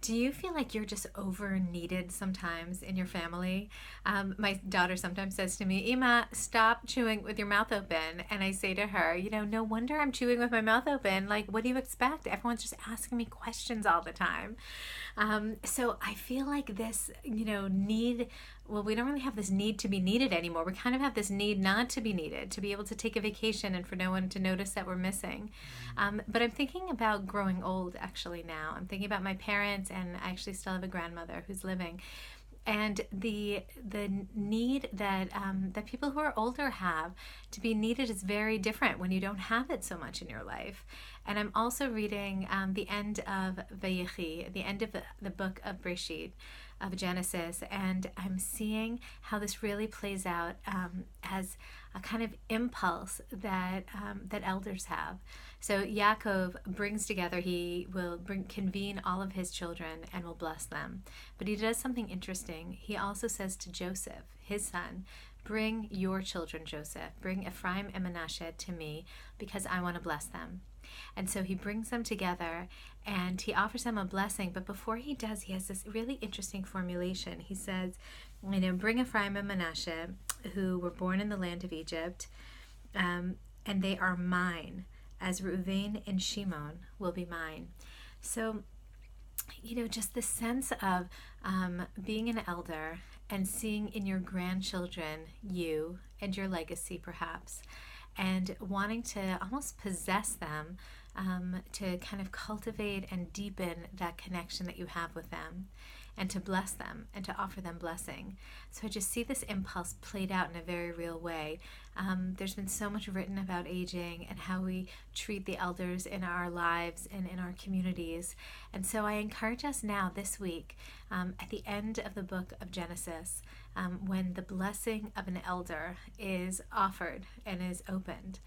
Do you feel like you're just over needed sometimes in your family? My daughter sometimes says to me, Ima, stop chewing with your mouth open. And I say to her, no wonder I'm chewing with my mouth open. Like, what do you expect? Everyone's just asking me questions all the time. So I feel like this, need, well, we don't really have this need to be needed anymore. We kind of have this need not to be needed, to be able to take a vacation and for no one to notice that we're missing. But I'm thinking about growing old actually now. I'm thinking about my parents, and I actually still have a grandmother who's living. And the need that that people who are older have to be needed is very different when you don't have it so much in your life. And I'm also reading the end of Vayechi, the end of the book of Breshit, of Genesis, and I'm seeing how this really plays out as a kind of impulse that that elders have. So Yaakov brings together, he will convene all of his children and will bless them. But he does something interesting. He also says to Joseph, his son, bring your children, Joseph, bring Ephraim and Manasseh to me because I want to bless them. And so he brings them together and he offers them a blessing. But before he does, he has this really interesting formulation. He says, bring Ephraim and Manasseh, who were born in the land of Egypt, and they are mine, as Reuven and Shimon will be mine. So, just the sense of being an elder and seeing in your grandchildren you and your legacy perhaps, and wanting to almost possess them, to kind of cultivate and deepen that connection that you have with them, and to bless them and to offer them blessing. So I just see this impulse played out in a very real way. There's been so much written about aging and how we treat the elders in our lives and in our communities. And so I encourage us now this week, at the end of the book of Genesis, when the blessing of an elder is offered and is opened,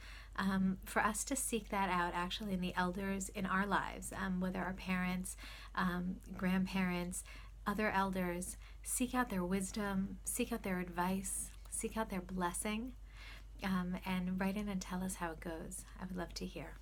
for us to seek that out actually in the elders in our lives, whether our parents, grandparents, other elders, seek out their wisdom, seek out their advice, seek out their blessing, and write in and tell us how it goes. I would love to hear.